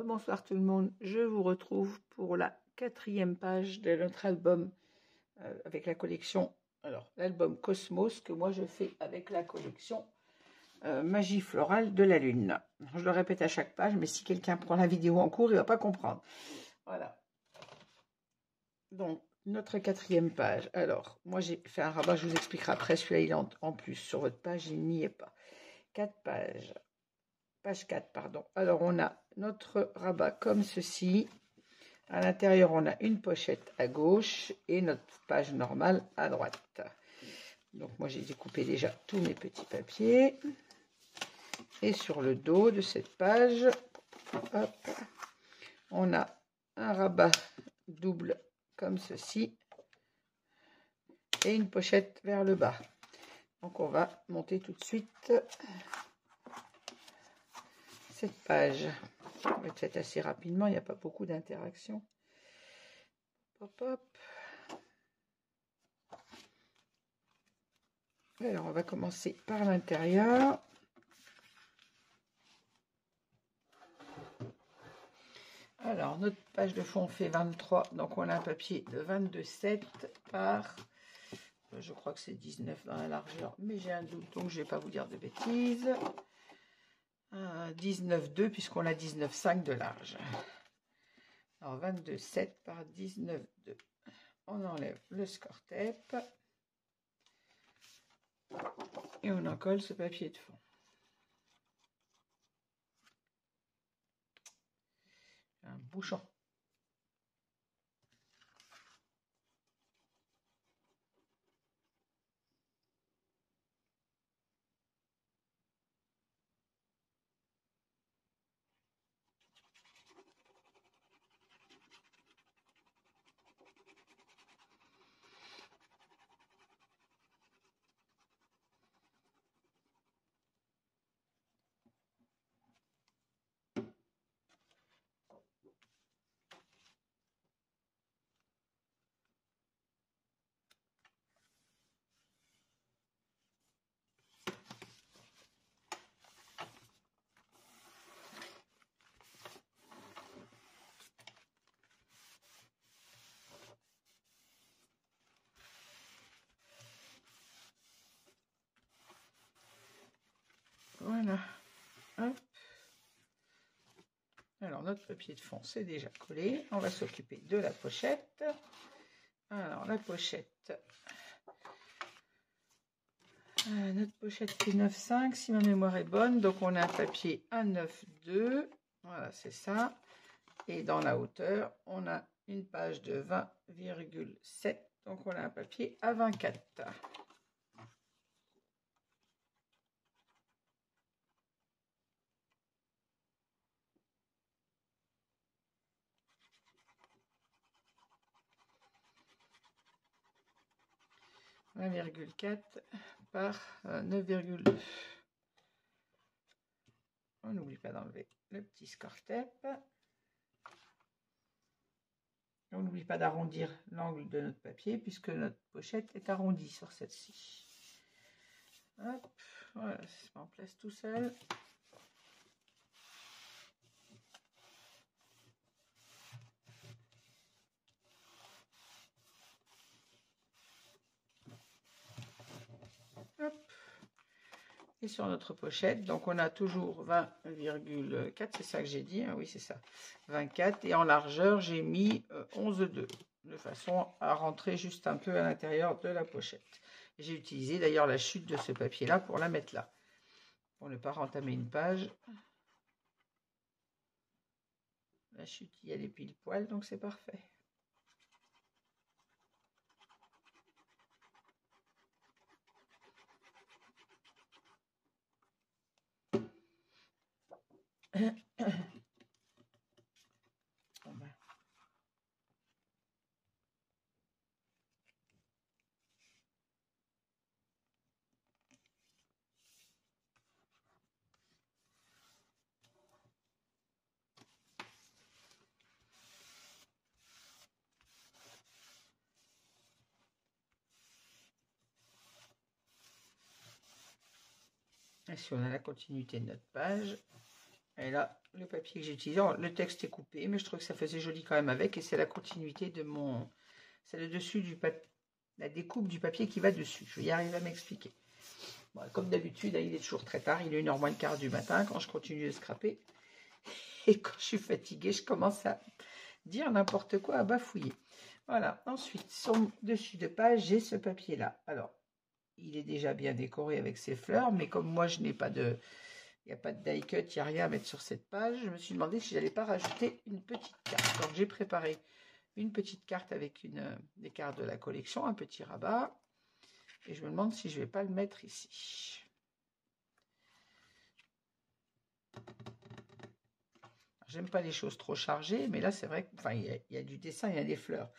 Bonsoir tout le monde, je vous retrouve pour la 4e page de notre album avec la collection, alors l'album Cosmos que moi je fais avec la collection Magie Florale de la Lune. Je le répète à chaque page, mais si quelqu'un prend la vidéo en cours, il ne va pas comprendre. Voilà. Donc, notre 4e page. Alors, moi j'ai fait un rabat, je vous expliquerai après, celui-là il est en plus sur votre page, il n'y est pas. 4 pages. Page 4, pardon. Alors, on a notre rabat comme ceci. À l'intérieur, on a une pochette à gauche et notre page normale à droite. Donc, moi, j'ai découpé déjà tous mes petits papiers. Et sur le dos de cette page, hop, on a un rabat double comme ceci et une pochette vers le bas. Donc, on va monter tout de suite cette page. Je vais peut-être assez rapidement, il n'y a pas beaucoup d'interaction. Hop, hop. Alors, on va commencer par l'intérieur. Alors, notre page de fond fait 23, donc on a un papier de 22,7 par, je crois que c'est 19 dans la largeur, mais j'ai un doute, donc je ne vais pas vous dire de bêtises. 19,2 puisqu'on a 19,5 de large. Alors, 22,7 par 19,2. On enlève le score tape et on en colle ce papier de fond. Un bouchon. Voilà. Hop. Alors, notre papier de fond, c'est déjà collé. On va s'occuper de la pochette. Alors, la pochette. Notre pochette fait 9,5 si ma mémoire est bonne. Donc, on a un papier à 9,2. Voilà, c'est ça. Et dans la hauteur, on a une page de 20,7. Donc, on a un papier à 24. « 20,4 par 9,2. » On n'oublie pas d'enlever le petit score tape. On n'oublie pas d'arrondir l'angle de notre papier puisque notre pochette est arrondie sur celle-ci. Hop, voilà, ça se met en place tout seul. Hop. Et sur notre pochette, donc on a toujours 20,4, c'est ça que j'ai dit, hein, oui c'est ça, 24. Et en largeur, j'ai mis 11,2, de façon à rentrer juste un peu à l'intérieur de la pochette. J'ai utilisé d'ailleurs la chute de ce papier-là pour la mettre là, pour ne pas rentamer une page. La chute, il y a des pile poil, donc c'est parfait. Et si on a la continuité de notre page, Et là, le papier que j'ai utilisé, le texte est coupé, mais je trouve que ça faisait joli quand même avec. Et c'est la continuité de mon... C'est le dessus du papier, la découpe du papier qui va dessus. Je vais y arriver à m'expliquer. Bon, comme d'habitude, il est toujours très tard. Il est 1h moins le quart du matin quand je continue de scraper. Et quand je suis fatiguée, je commence à dire n'importe quoi, à bafouiller. Voilà. Ensuite, sur le dessus de page, j'ai ce papier-là. Alors, il est déjà bien décoré avec ses fleurs, mais comme moi, je n'ai pas de... Il n'y a pas de die cut, il n'y a rien à mettre sur cette page. Je me suis demandé si je n'allais pas rajouter une petite carte. Donc, j'ai préparé une petite carte avec des cartes de la collection, un petit rabat. Et je me demande si je ne vais pas le mettre ici. J'aime pas les choses trop chargées, mais là, c'est vrai qu'il y a du dessin, il y a des fleurs.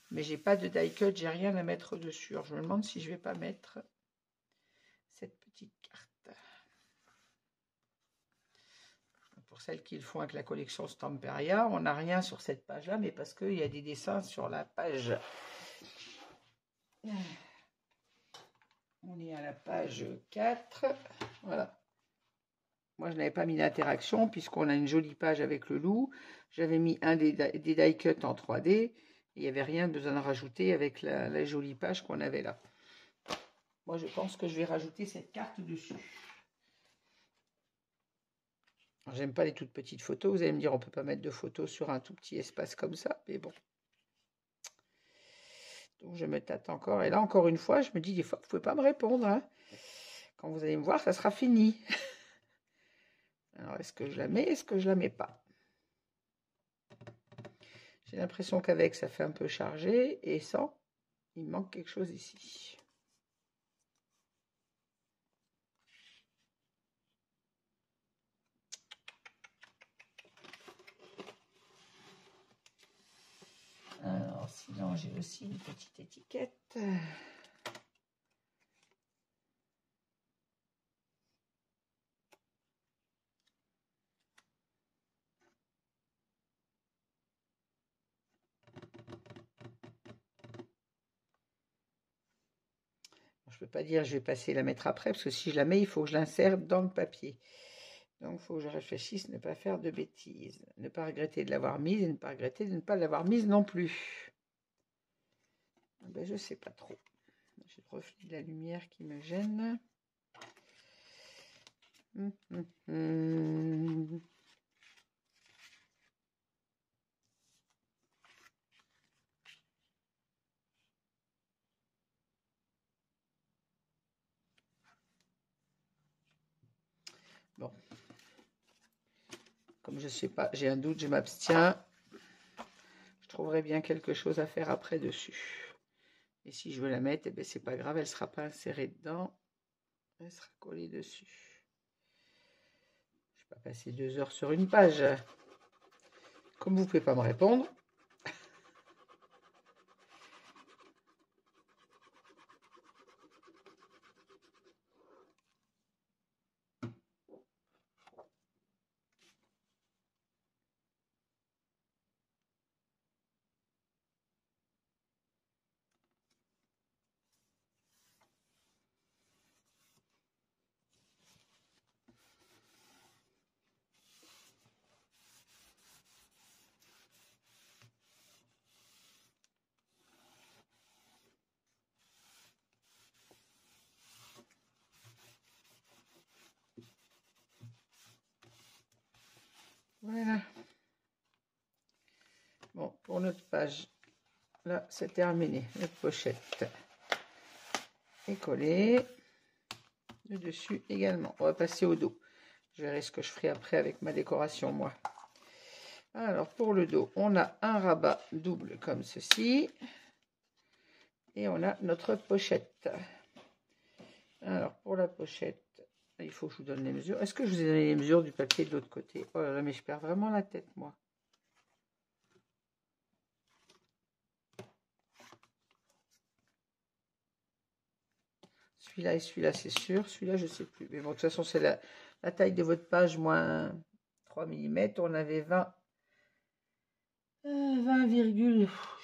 Mais j'ai pas de die cut, j'ai rien à mettre dessus. Alors, je me demande si je vais pas mettre cette petite carte. Pour celles qui le font avec la collection Stamperia, on n'a rien sur cette page-là, mais parce qu'il y a des dessins sur la page. On est à la page 4. Voilà. Moi, je n'avais pas mis d'interaction, puisqu'on a une jolie page avec le loup. J'avais mis des die cut en 3D. Et il n'y avait rien besoin de rajouter avec la jolie page qu'on avait là. Moi, je pense que je vais rajouter cette carte dessus. J'aime pas les toutes petites photos. Vous allez me dire, on peut pas mettre de photos sur un tout petit espace comme ça. Mais bon. Donc, je me tâte encore. Et là, encore une fois, je me dis, des fois, vous ne pouvez pas me répondre. Hein. Quand vous allez me voir, ça sera fini. Alors, est-ce que je la mets? Est-ce que je la mets pas? J'ai l'impression qu'avec, ça fait un peu chargé. Et sans, il manque quelque chose ici. Alors, sinon, j'ai aussi une petite étiquette. Je ne peux pas dire je vais passer la mettre après, parce que si je la mets, il faut que je l'insère dans le papier. Donc, il faut que je réfléchisse, ne pas faire de bêtises. Ne pas regretter de l'avoir mise et ne pas regretter de ne pas l'avoir mise non plus. Ben, je ne sais pas trop. J'ai le reflet de la lumière qui me gêne. Bon. Comme je ne sais pas, j'ai un doute, je m'abstiens. Je trouverai bien quelque chose à faire après dessus. Et si je veux la mettre, eh ben, c'est pas grave, elle ne sera pas insérée dedans. Elle sera collée dessus. Je ne vais pas passer 2 heures sur une page. Comme vous ne pouvez pas me répondre. Voilà. Bon, pour notre page, là, c'est terminé. Notre pochette est collée. Le dessus également. On va passer au dos. Je verrai ce que je ferai après avec ma décoration, moi. Alors, pour le dos, on a un rabat double comme ceci. Et on a notre pochette. Alors, pour la pochette, il faut que je vous donne les mesures. Est-ce que je vous ai donné les mesures du papier de l'autre côté? Oh là là, mais je perds vraiment la tête, moi. Celui-là et celui-là, c'est sûr. Celui-là, je ne sais plus. Mais bon, de toute façon, c'est la taille de votre page, moins 3 mm. On avait 20, je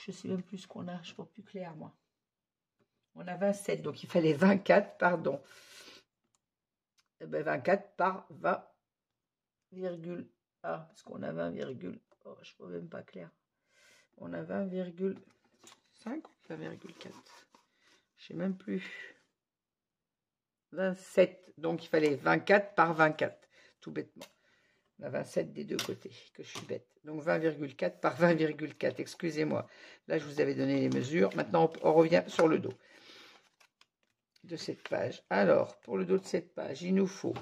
ne sais même plus ce qu'on a. Je ne vois plus clair, moi. On a 27, donc il fallait 24, pardon. Eh ben 24 par 20. virgule, ah, parce qu'on a 20, oh, je ne vois même pas clair. On a 20,5 ou 20,4. Je sais même plus. 27, donc il fallait 24 par 24, tout bêtement. On a 27 des deux côtés, que je suis bête. Donc 20,4 par 20,4, excusez-moi. Là, je vous avais donné les mesures. Maintenant, on revient sur le dos de cette page. Alors, pour le dos de cette page, il nous faut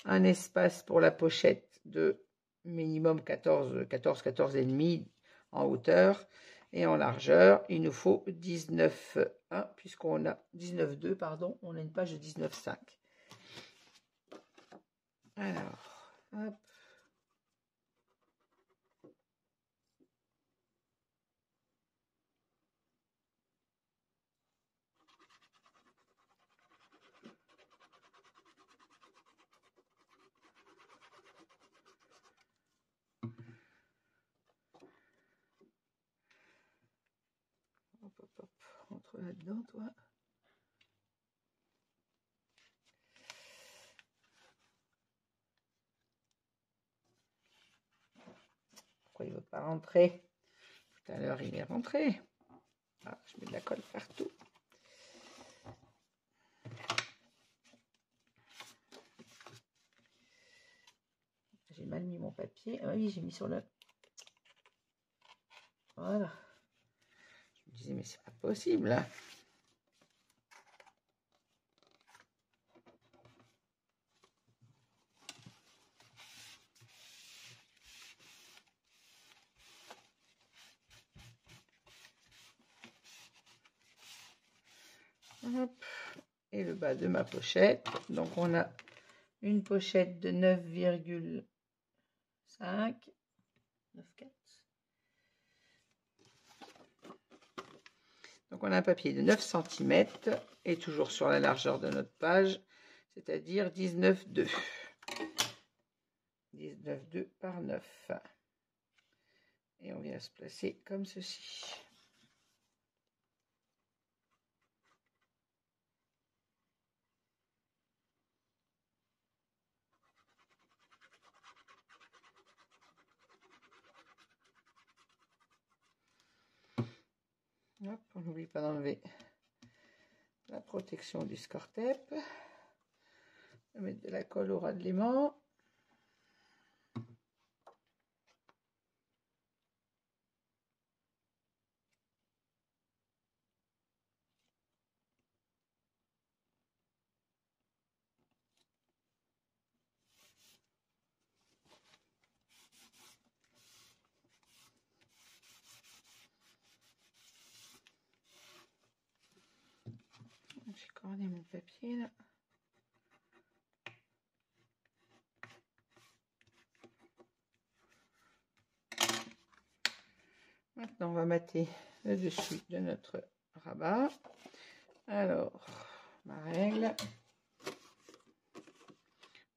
un espace pour la pochette de minimum 14 et demi en hauteur. Et en largeur, il nous faut 19,1, puisqu'on a 19,2, pardon, on a une page de 19,5. Alors, hop. Hop, hop, hop. Entre là-dedans, toi. Pourquoi il ne veut pas rentrer? Tout à l'heure, il est rentré. Ah, je mets de la colle partout. J'ai mal mis mon papier. Ah oui, j'ai mis sur le... Voilà. Je me disais, mais c'est pas possible, là. Hop. Et le bas de ma pochette. Donc, on a une pochette de 9,5. 9,4. Donc, on a un papier de 9 cm et toujours sur la largeur de notre page, c'est-à-dire 19,2. 19,2 par 9. Et on vient se placer comme ceci. Hop, on n'oublie pas d'enlever la protection du score-tape. On va mettre de la colle au ras de l'aimant. J'ai corné mon papier là. Maintenant, on va mater le dessus de notre rabat. Alors, ma règle,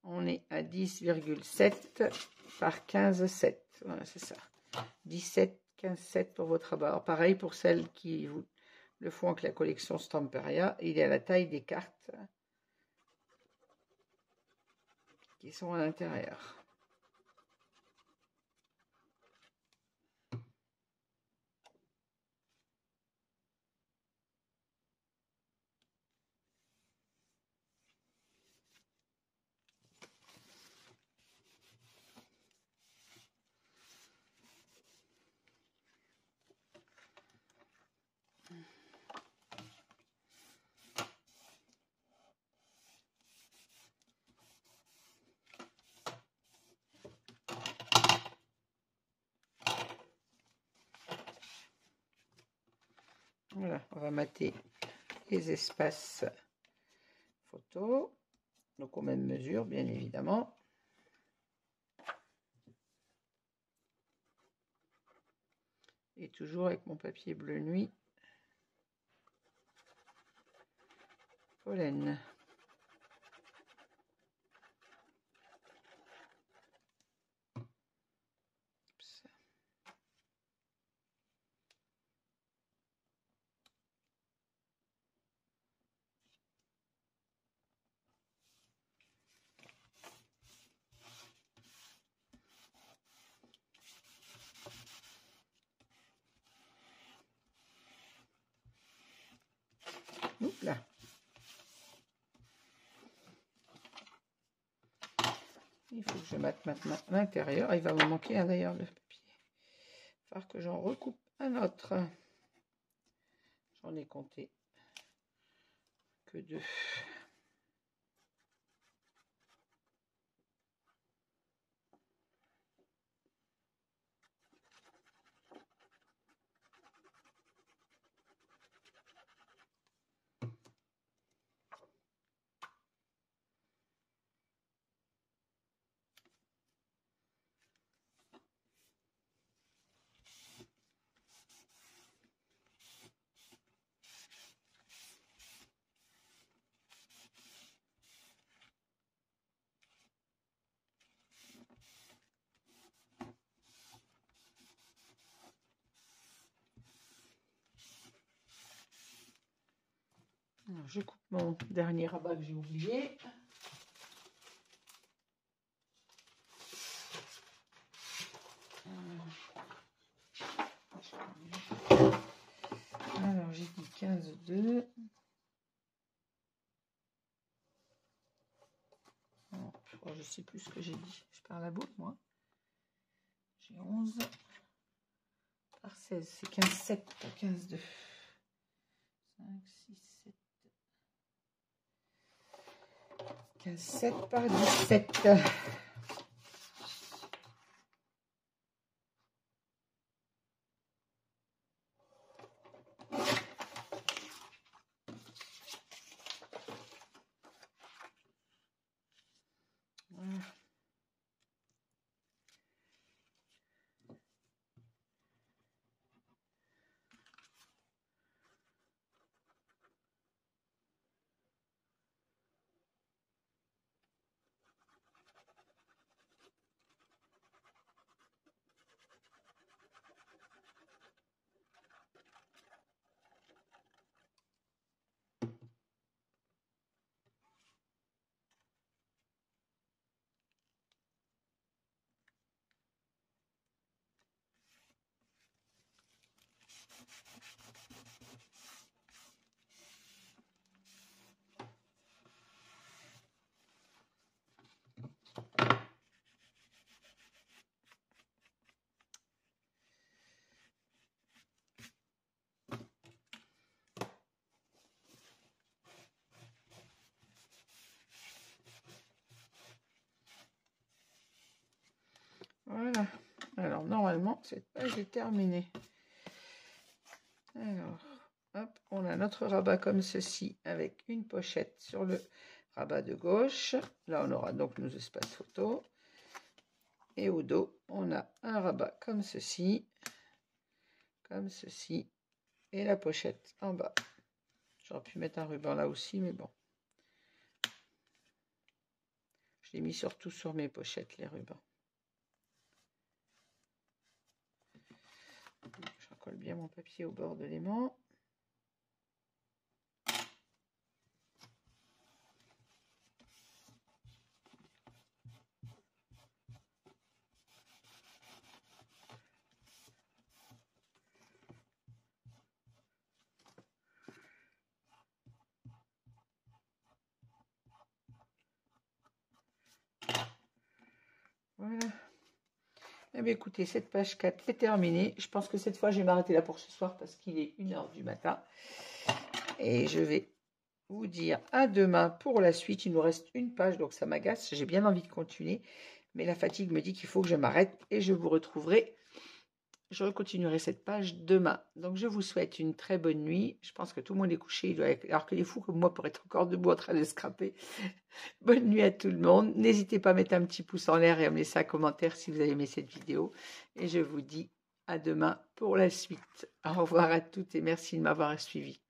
on est à 10,7 par 15,7. Voilà, c'est ça. 17, 15,7 pour votre rabat. Alors, pareil pour celles qui vous le font avec la collection Stamperia. Il est à la taille des cartes qui sont à l'intérieur. Voilà, on va mater les espaces photo, donc aux mêmes mesures, bien évidemment. Et toujours avec mon papier bleu nuit, pollen. Oups là. Il faut que je mette maintenant l'intérieur. Il va me manquer d'ailleurs le papier. Il va falloir que j'en recoupe un autre. J'en ai compté que 2. Alors, je coupe mon dernier rabat que j'ai oublié. Alors, j'ai dit 15,2. Je ne sais plus ce que j'ai dit. Je perds la boule, moi. J'ai 11 par 16. C'est 15,7, pas 15,2. 5, 6, 7. 15,7 par 17. Voilà. Voilà. Alors, normalement, cette page est terminée. Alors, hop, on a notre rabat comme ceci, avec une pochette sur le rabat de gauche. Là, on aura donc nos espaces photos. Et au dos, on a un rabat comme ceci. Et la pochette en bas. J'aurais pu mettre un ruban là aussi, mais bon. Je l'ai mis surtout sur mes pochettes, les rubans. Je recolle bien mon papier au bord de l'aimant. Voilà. Eh bien, écoutez, cette page 4 est terminée. Je pense que cette fois, je vais m'arrêter là pour ce soir parce qu'il est 1 h du matin. Et je vais vous dire à demain pour la suite. Il nous reste une page, donc ça m'agace. J'ai bien envie de continuer. Mais la fatigue me dit qu'il faut que je m'arrête et je vous retrouverai. Je continuerai cette page demain. Donc, je vous souhaite une très bonne nuit. Je pense que tout le monde est couché, alors qu'il est fou comme moi pour être encore debout en train de scraper. Bonne nuit à tout le monde. N'hésitez pas à mettre un petit pouce en l'air et à me laisser un commentaire si vous avez aimé cette vidéo. Et je vous dis à demain pour la suite. Au revoir à toutes et merci de m'avoir suivi.